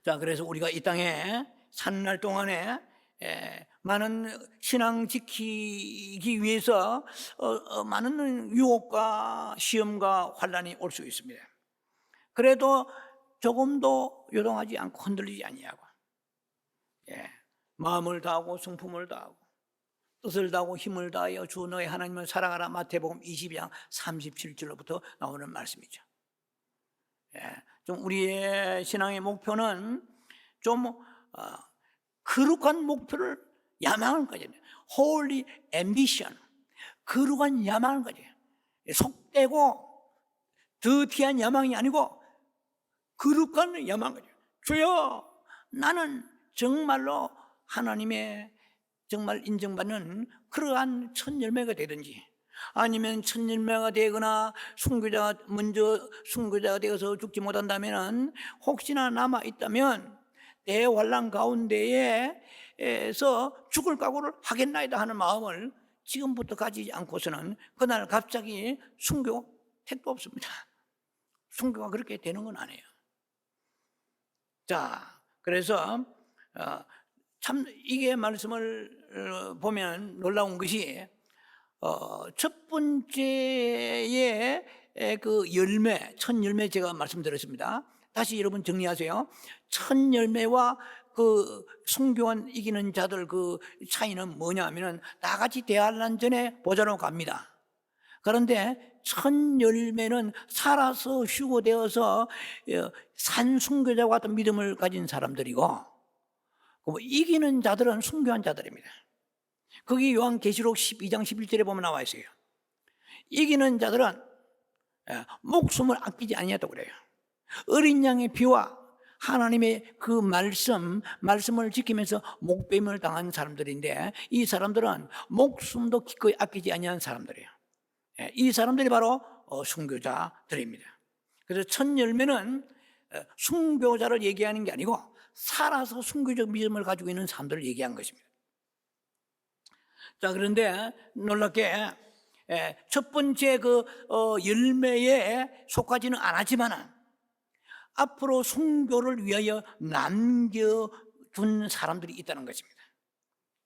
자, 그래서 우리가 이 땅에 사는 날 동안에 많은 신앙 지키기 위해서 많은 유혹과 시험과 환란이 올 수 있습니다. 그래도 조금도 요동하지 않고 흔들리지 아니하고, 마음을 다하고 성품을 다하고 뜻을 다하고 힘을 다하여 주 너의 하나님을 사랑하라. 마태복음 22장 37절로부터 나오는 말씀이죠. 좀 우리의 신앙의 목표는 좀 거룩한 목표를 야망을 가져야 돼요. Holy ambition, 거룩한 야망을 가져야 돼요. 속되고 더티한 야망이 아니고 거룩한 야망을 가져야 돼요. 주여, 나는 정말로 하나님의 정말 인정받는 그러한 첫 열매가 되든지, 아니면 첫 열매가 되거나 먼저 순교자가 되어서 죽지 못한다면, 혹시나 남아 있다면 대환란 가운데에서 죽을 각오를 하겠나이다 하는 마음을 지금부터 가지지 않고서는 그날 갑자기 순교 택도 없습니다. 순교가 그렇게 되는 건 아니에요. 자, 그래서 참 이게 말씀을 보면 놀라운 것이, 첫 번째의 그 열매, 첫 열매 제가 말씀드렸습니다. 다시 여러분 정리하세요. 첫 열매와 그 순교한 이기는 자들 그 차이는 뭐냐 하면은 다 같이 대환란 전에 보좌로 갑니다. 그런데 첫 열매는 살아서 휴거되어서 산 순교자와 같은 믿음을 가진 사람들이고, 이기는 자들은 순교한 자들입니다. 거기 요한계시록 12장 11절에 보면 나와 있어요. 이기는 자들은 목숨을 아끼지 아니했다고 그래요. 어린 양의 피와 하나님의 그 말씀을 지키면서 목배임을 당한 사람들인데, 이 사람들은 목숨도 기꺼이 아끼지 아니한 사람들이에요. 이 사람들이 바로 순교자들입니다. 그래서 첫 열매는 순교자를 얘기하는 게 아니고 살아서 순교적 믿음을 가지고 있는 사람들을 얘기한 것입니다. 자, 그런데 놀랍게 첫 번째 그 열매에 속하지는 않았지만 앞으로 순교를 위하여 남겨둔 사람들이 있다는 것입니다.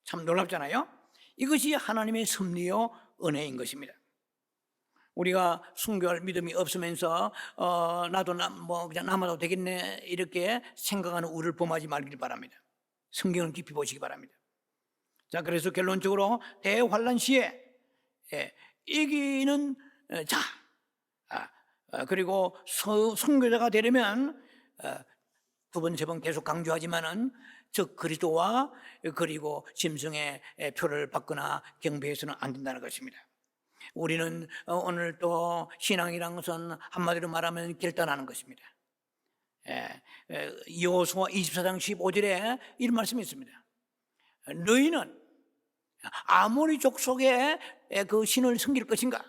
참 놀랍잖아요. 이것이 하나님의 섭리요 은혜인 것입니다. 우리가 순교할 믿음이 없으면서 나도 그냥 남아도 되겠네 이렇게 생각하는 우리를 범하지 말길 바랍니다. 성경을 깊이 보시기 바랍니다. 자, 그래서 결론적으로 대환란 시에 이기는 자, 그리고 순교자가 되려면 두 번, 세 번 계속 강조하지만은 즉 그리스도와 그리고 짐승의 표를 받거나 경배해서는 안 된다는 것입니다. 우리는 오늘 또 신앙이라는 것은 한마디로 말하면 결단하는 것입니다. 여호수아 24장 15절에 이런 말씀이 있습니다. 너희는 아모리 족속의 그 신을 섬길 것인가?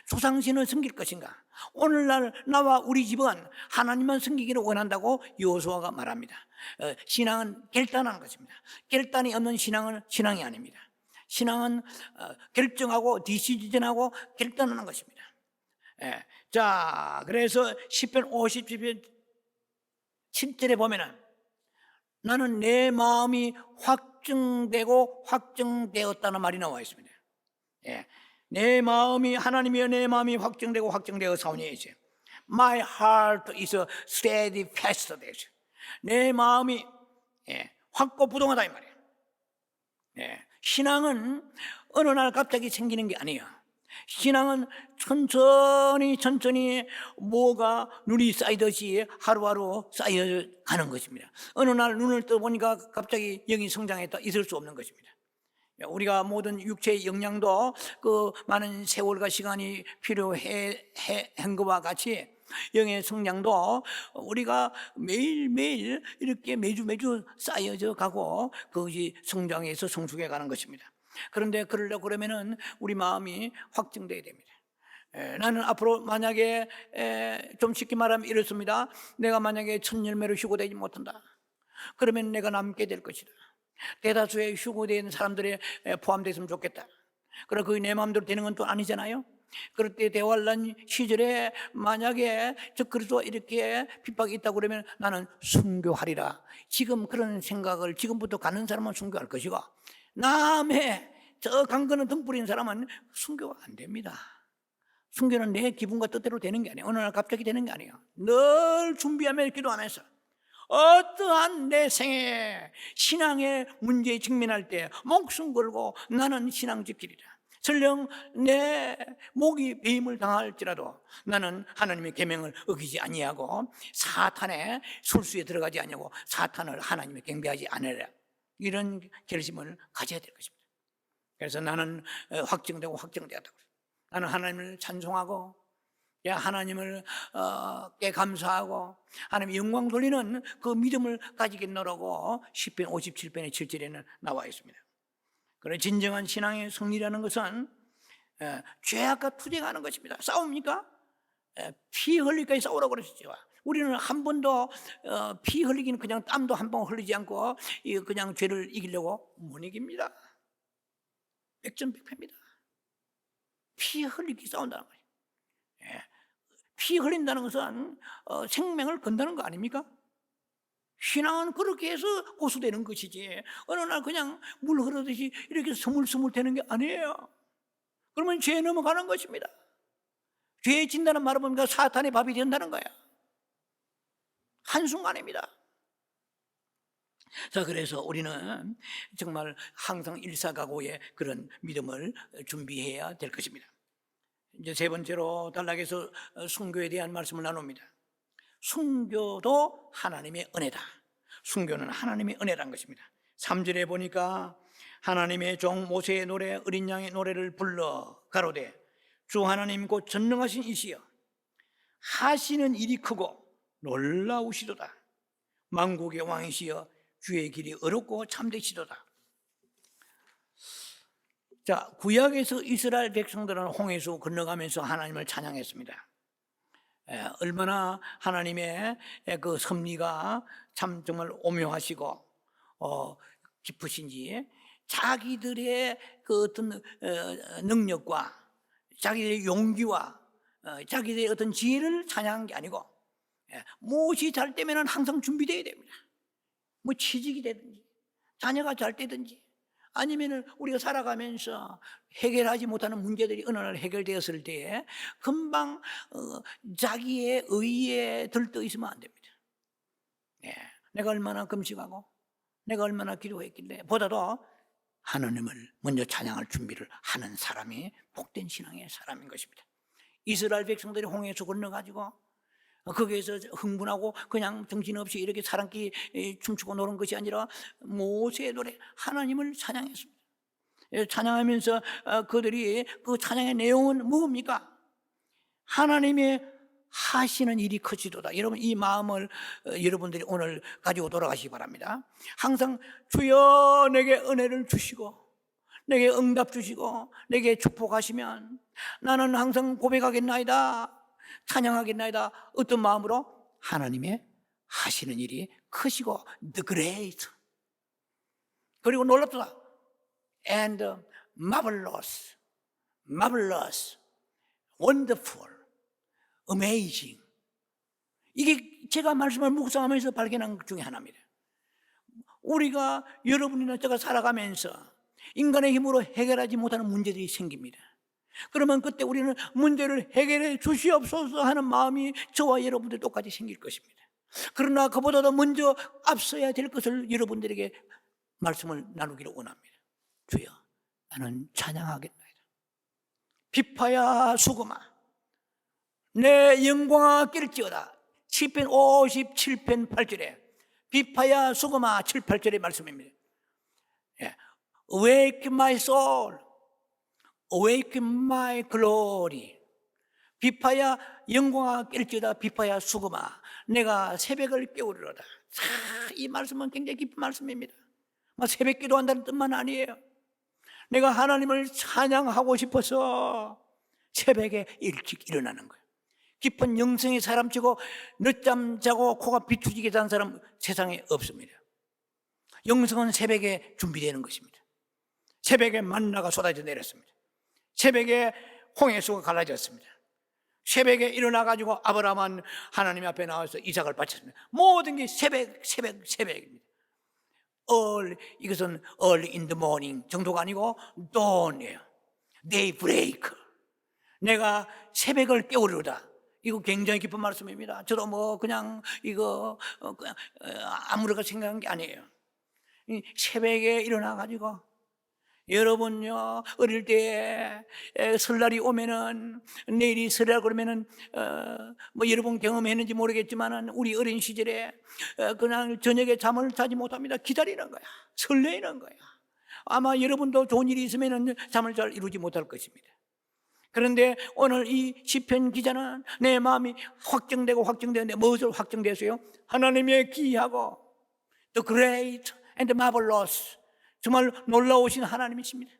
조상신을 섬길 것인가? 오늘날 나와 우리 집은 하나님만 섬기기를 원한다고 여호수아가 말합니다. 신앙은 결단하는 것입니다. 결단이 없는 신앙은 신앙이 아닙니다. 신앙은 결정하고 디시전하고 결단하는 것입니다. 자, 그래서 시편 57편 7절에 보면은 나는 내 마음이 확증되고 확증되었다는 말이 나와 있습니다. 내 마음이 하나님이여 내 마음이 확증되고 확증되어 사오니이지. My heart is steadfast. 내 마음이 확고부동하다 이 말이에요. 신앙은 어느 날 갑자기 생기는 게 아니에요. 신앙은 천천히 뭐가 눈이 쌓이듯이 하루하루 쌓여가는 것입니다. 어느 날 눈을 떠보니까 갑자기 영이 성장했다, 있을 수 없는 것입니다. 우리가 모든 육체의 영양도 그 많은 세월과 시간이 필요한 것과 같이 영의 성장도 우리가 매일매일 이렇게 매주 쌓여져 가고 그것이 성장해서 성숙해 가는 것입니다. 그런데 그러려고 그러면은 우리 마음이 확증돼야 됩니다. 나는 앞으로 만약에 좀 쉽게 말하면 이렇습니다. 내가 만약에 첫 열매로 휴고되지 못한다. 그러면 내가 남게 될 것이다. 대다수의 휴고된 사람들에 포함됐으면 좋겠다. 그러나 그게 내 마음대로 되는 건 또 아니잖아요. 그럴 때 대환란 시절에 만약에 저 그리스도가 이렇게 핍박이 있다고 그러면 나는 순교하리라. 지금 그런 생각을 지금부터 가는 사람은 순교할 것이고 남의 저 강건한 등 뿌린 사람은 순교가 안 됩니다. 순교는 내 기분과 뜻대로 되는 게 아니에요. 어느 날 갑자기 되는 게 아니에요. 늘 준비하며 기도하면서 어떠한 내 생에 신앙의 문제에 직면할 때 목숨 걸고 나는 신앙 지키리라. 설령 내 목이 배임을 당할지라도 나는 하나님의 계명을 어기지 아니하고 사탄의 술수에 들어가지 아니하고 사탄을 하나님의 경배하지 않으리라. 이런 결심을 가져야 될 것입니다. 그래서 나는 확증되고 확정되었다고. 나는 하나님을 찬송하고 하나님을 께 감사하고 하나님 영광 돌리는 그 믿음을 가지겠노라고 시편 57편의 7절에는 나와 있습니다. 그래 진정한 신앙의 승리라는 것은 죄악과 투쟁하는 것입니다. 싸웁니까? 피 흘릴까지 싸우라고 그러시죠. 우리는 한 번도 피 흘리기는 그냥 땀도 한 번 흘리지 않고 그냥 죄를 이기려고 못 이깁니다. 백전백패입니다. 피 흘리기 싸운다는 거예요. 피 흘린다는 것은 생명을 건다는 거 아닙니까? 신앙은 그렇게 해서 고수되는 것이지 어느 날 그냥 물 흐르듯이 이렇게 스물스물 되는 게 아니에요. 그러면 죄에 넘어가는 것입니다. 죄에 진다는 말은 뭡니까? 사탄의 밥이 된다는 거야. 한순간입니다. 자, 그래서 우리는 정말 항상 일사각오의 그런 믿음을 준비해야 될 것입니다. 이제 세 번째로 단락에서 순교에 대한 말씀을 나눕니다. 순교도 하나님의 은혜다. 순교는 하나님의 은혜란 것입니다. 3절에 보니까 하나님의 종 모세의 노래 어린 양의 노래를 불러 가로되 주 하나님 곧 전능하신 이시여 하시는 일이 크고 놀라우시도다. 만국의 왕이시여 주의 길이 어렵고 참되시도다. 자, 구약에서 이스라엘 백성들은 홍해수 건너가면서 하나님을 찬양했습니다. 얼마나 하나님의 그 섭리가 참 정말 오묘하시고 깊으신지, 자기들의 그 어떤 능력과 자기들의 용기와 자기들의 어떤 지혜를 찬양한 게 아니고, 무엇이 잘 되면 항상 준비되어야 됩니다. 뭐 취직이 되든지 자녀가 잘 되든지 아니면은 우리가 살아가면서 해결하지 못하는 문제들이 어느 날 해결되었을 때에 금방 자기의 의에 들떠 있으면 안 됩니다. 내가 얼마나 금식하고 내가 얼마나 기도했길래, 보다도 하나님을 먼저 찬양할 준비를 하는 사람이 복된 신앙의 사람인 것입니다. 이스라엘 백성들이 홍해에서 건너가지고 거기에서 흥분하고 그냥 정신없이 이렇게 사람끼리 춤추고 노는 것이 아니라 모세의 노래 하나님을 찬양했습니다. 찬양하면서 그들이 그 찬양의 내용은 뭡니까? 하나님의 하시는 일이 크시도다. 여러분, 이 마음을 여러분들이 오늘 가지고 돌아가시기 바랍니다. 항상 주여 내게 은혜를 주시고 내게 응답 주시고 내게 축복하시면 나는 항상 고백하겠나이다, 찬양하겠나이다. 어떤 마음으로? 하나님의 하시는 일이 크시고 the great, 그리고 놀랍다 and marvelous, marvelous, wonderful, amazing. 이게 제가 말씀을 묵상하면서 발견한 것 중에 하나입니다. 우리가, 여러분이나 제가 살아가면서 인간의 힘으로 해결하지 못하는 문제들이 생깁니다. 그러면 그때 우리는 문제를 해결해 주시옵소서 하는 마음이 저와 여러분들 똑같이 생길 것입니다. 그러나 그보다도 먼저 앞서야 될 것을 여러분들에게 말씀을 나누기를 원합니다. 주여 나는 찬양하겠나이다. 비파야 수고마 내 영광아 낄지어다. 시편 57편 8절에 비파야 수고마 7, 8절의 말씀입니다. Awake my soul, awake my glory. 비파야 영광아 낄지어다. 비파야 수고마 내가 새벽을 깨우리로다. 이 말씀은 굉장히 깊은 말씀입니다. 새벽 기도한다는 뜻만 아니에요. 내가 하나님을 찬양하고 싶어서 새벽에 일찍 일어나는 거예요. 깊은 영성의 사람치고 늦잠 자고 코가 비추지게 자는 사람 세상에 없습니다. 영성은 새벽에 준비되는 것입니다. 새벽에 만나가 쏟아져 내렸습니다. 새벽에 홍해수가 갈라졌습니다. 새벽에 일어나가지고 아브라함은 하나님 앞에 나와서 이삭을 바쳤습니다. 모든 게 새벽입니다. 이것은 early in the morning 정도가 아니고 dawn이에요. daybreak. 내가 새벽을 깨우리로다. 이거 굉장히 깊은 말씀입니다. 저도 그냥 이거 아무렇게 생각한 게 아니에요. 새벽에 일어나가지고, 여러분요, 어릴 때 설날이 오면은, 내일이 설날 그러면은 여러분 경험했는지 모르겠지만은 우리 어린 시절에 그냥 저녁에 잠을 자지 못합니다. 기다리는 거야. 설레이는 거야. 아마 여러분도 좋은 일이 있으면은 잠을 잘 이루지 못할 것입니다. 그런데 오늘 이 시편 기자는 내 마음이 확정되는데 무엇을 확정됐어요? 하나님의 기이하고 the great and marvelous, 정말 놀라우신 하나님이십니다.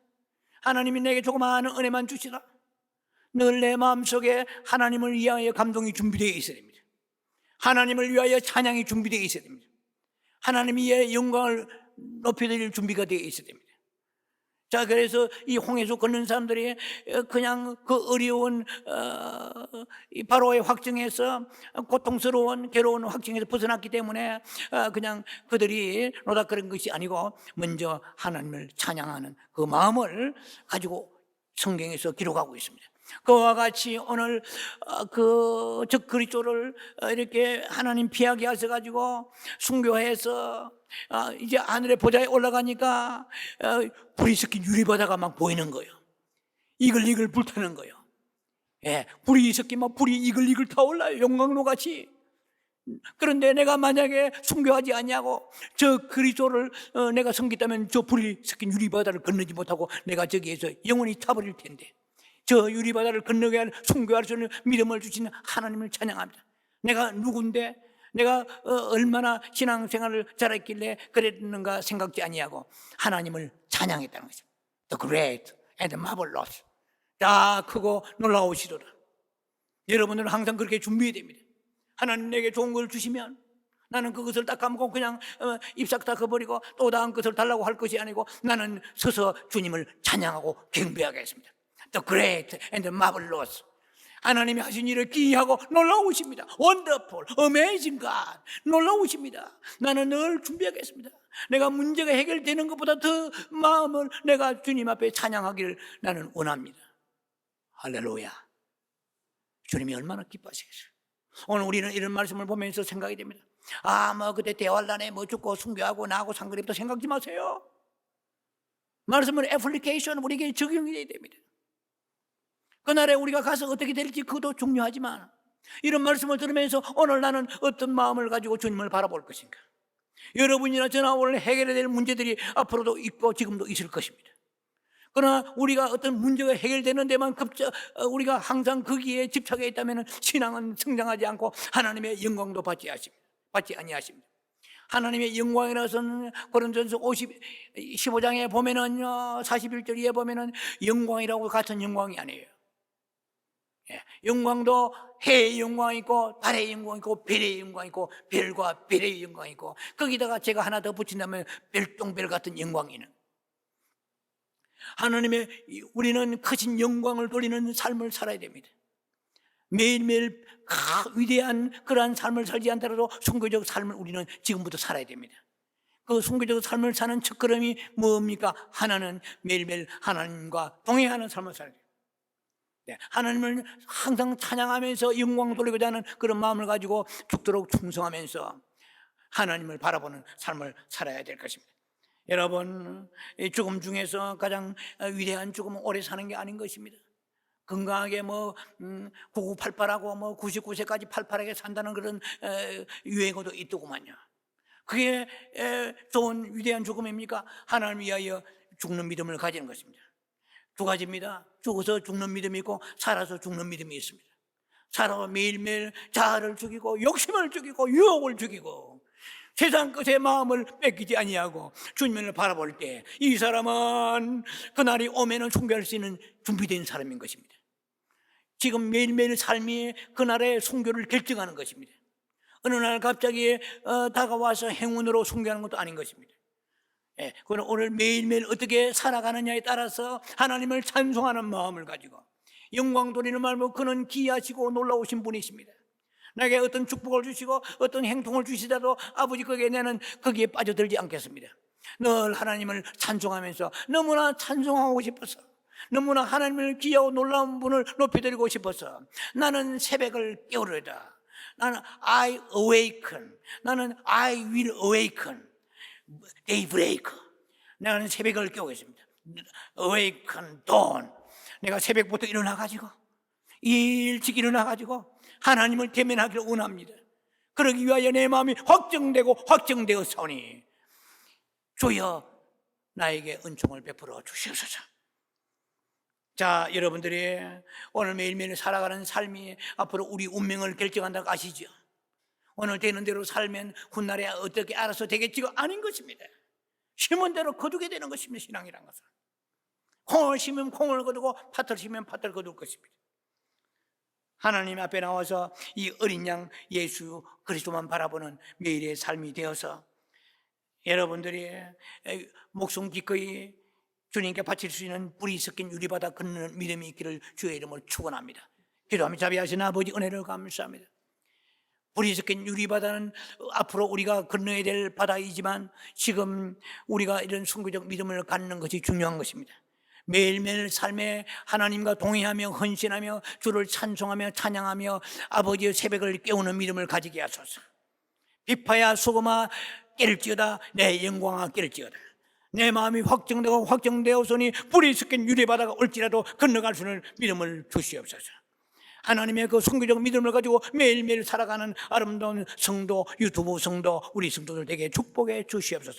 하나님이 내게 조그마한 은혜만 주시라. 늘 내 마음속에 하나님을 위하여 감동이 준비되어 있어야 됩니다. 하나님을 위하여 찬양이 준비되어 있어야 됩니다. 하나님 위에 영광을 높여드릴 준비가 되어 있어야 됩니다. 자, 그래서 이 홍해수 걷는 사람들이 그냥 그 어려운 이 바로의 확정에서, 고통스러운 괴로운 확정에서 벗어났기 때문에 그냥 그들이 노닥거린 것이 아니고 먼저 하나님을 찬양하는 그 마음을 가지고 성경에서 기록하고 있습니다. 그와 같이 오늘 저 그리스도를 이렇게 하나님 피하게 하셔가지고 순교해서 이제 하늘의 보좌에 올라가니까 불이 섞인 유리바다가 막 보이는 거예요. 이글이글 불타는 거예요. 예, 불이 섞인 막 불이 이글이글 타올라요. 용광로 같이. 그런데 내가 만약에 순교하지 않냐고 저 그리스도를 내가 섬겼다면 저 불이 섞인 유리바다를 건너지 못하고 내가 저기에서 영원히 타버릴 텐데, 저 유리바다를 건너게 할 순교할 수 있는 믿음을 주시는 하나님을 찬양합니다. 내가 누군데, 내가 얼마나 신앙생활을 잘했길래 그랬는가 생각지 아니하고 하나님을 찬양했다는 것입니다. The great and marvelous, 다 크고 놀라우시도다. 여러분들은 항상 그렇게 준비해야 됩니다. 하나님 내게 좋은 걸 주시면 나는 그것을 딱 까먹고 그냥 입싹 닦아버리고 또 다른 것을 달라고 할 것이 아니고 나는 서서 주님을 찬양하고 경배하겠습니다. The great and marvelous, 하나님이 하신 일을 기이하고 놀라우십니다. Wonderful, amazing God, 놀라우십니다. 나는 늘 준비하겠습니다. 내가 문제가 해결되는 것보다 더 마음을 내가 주님 앞에 찬양하기를 나는 원합니다. 할렐루야. 주님이 얼마나 기뻐하시겠어요. 오늘 우리는 이런 말씀을 보면서 생각이 됩니다. 그때 대환란에 죽고 순교하고 나하고 상관없다 생각지 마세요. 말씀은 애플리케이션, 우리에게 적용이 돼야 됩니다. 그날에 우리가 가서 어떻게 될지 그것도 중요하지만 이런 말씀을 들으면서 오늘 나는 어떤 마음을 가지고 주님을 바라볼 것인가. 여러분이나 저나 오늘 해결해야 될 문제들이 앞으로도 있고 지금도 있을 것입니다. 그러나 우리가 어떤 문제가 해결되는 데만 우리가 항상 거기에 집착해 있다면 신앙은 성장하지 않고 하나님의 영광도 받지 아니하십니다. 하나님의 영광이라서는 고린도전서 15장에 보면은 41절에 보면은 영광이라고 같은 영광이 아니에요. 영광도 해의 영광이 있고 달의 영광이 있고 별의 영광이 있고 별과 별의 영광이 있고 거기다가 제가 하나 더 붙인다면 별똥별 같은 영광이 있는, 하나님의 우리는 크신 영광을 돌리는 삶을 살아야 됩니다. 매일매일 위대한 그러한 삶을 살지 않더라도 순교적 삶을 우리는 지금부터 살아야 됩니다. 그 순교적 삶을 사는 첫걸음이 뭡니까? 하나는 매일매일 하나님과 동행하는 삶을 살아야 돼요. 하나님을 항상 찬양하면서 영광 돌리고자 하는 그런 마음을 가지고 죽도록 충성하면서 하나님을 바라보는 삶을 살아야 될 것입니다. 여러분, 죽음 중에서 가장 위대한 죽음은 오래 사는 게 아닌 것입니다. 건강하게 9988하고 99세까지 팔팔하게 산다는 그런 유행어도 있더구만요. 그게 좋은 위대한 죽음입니까? 하나님 위하여 죽는 믿음을 가지는 것입니다. 두 가지입니다. 죽어서 죽는 믿음이 있고 살아서 죽는 믿음이 있습니다. 살아 매일매일 자아를 죽이고 욕심을 죽이고 유혹을 죽이고 세상 것의 마음을 뺏기지 아니하고 주님을 바라볼 때 이 사람은 그날이 오면은 순교할 수 있는 준비된 사람인 것입니다. 지금 매일매일 삶이 그날의 순교를 결정하는 것입니다. 어느 날 갑자기 다가와서 행운으로 순교하는 것도 아닌 것입니다. 그는 오늘 매일매일 어떻게 살아가느냐에 따라서 하나님을 찬송하는 마음을 가지고 영광 돌리는 마음으로 그는 기이하시고 놀라우신 분이십니다. 나에게 어떤 축복을 주시고 어떤 행통을 주시더라도 아버지 거기에 나는 거기에 빠져들지 않겠습니다. 늘 하나님을 찬송하면서 너무나 찬송하고 싶어서, 너무나 하나님을 기이하고 놀라운 분을 높여드리고 싶어서 나는 새벽을 깨우려다. 나는 I awaken. 나는 I will awaken. daybreak. 나는 새벽을 깨우겠습니다. awaken dawn. 내가 새벽부터 일어나가지고 일찍 일어나가지고 하나님을 대면하기를 원합니다. 그러기 위하여 내 마음이 확정되고 확정되었사오니 주여 나에게 은총을 베풀어 주시옵소서. 자, 여러분들이 오늘 매일매일 살아가는 삶이 앞으로 우리 운명을 결정한다고 아시죠? 오늘 되는 대로 살면 훗날에 어떻게 알아서 되겠지가 아닌 것입니다. 심은 대로 거두게 되는 것입니다. 신앙이란 것은 콩을 심으면 콩을 거두고 팥을 심으면 팥을 거둘 것입니다. 하나님 앞에 나와서 이 어린 양 예수 그리스도만 바라보는 매일의 삶이 되어서 여러분들이 목숨 기꺼이 주님께 바칠 수 있는 뿌리 섞인 유리바다 건너는 믿음이 있기를 주의 이름으로 축원합니다. 기도하며 자비하신 아버지 은혜를 감사합니다. 뿌리 섞인 유리바다는 앞으로 우리가 건너야 될 바다이지만 지금 우리가 이런 순교적 믿음을 갖는 것이 중요한 것입니다. 매일매일 삶에 하나님과 동행하며 헌신하며 주를 찬송하며 찬양하며 아버지의 새벽을 깨우는 믿음을 가지게 하소서. 비파야 수금아 깰지어다, 내 영광아 깰지어다. 내 마음이 확정되고 확정되었으니 불이 섞인 유리바다가 올지라도 건너갈 수 있는 믿음을 주시옵소서. 하나님의 그 선교적 믿음을 가지고 매일매일 살아가는 아름다운 성도, 유튜브 성도, 우리 성도들 되게 축복해 주시옵소서.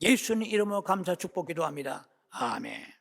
예수님 이름으로 감사 축복 기도합니다. 아멘.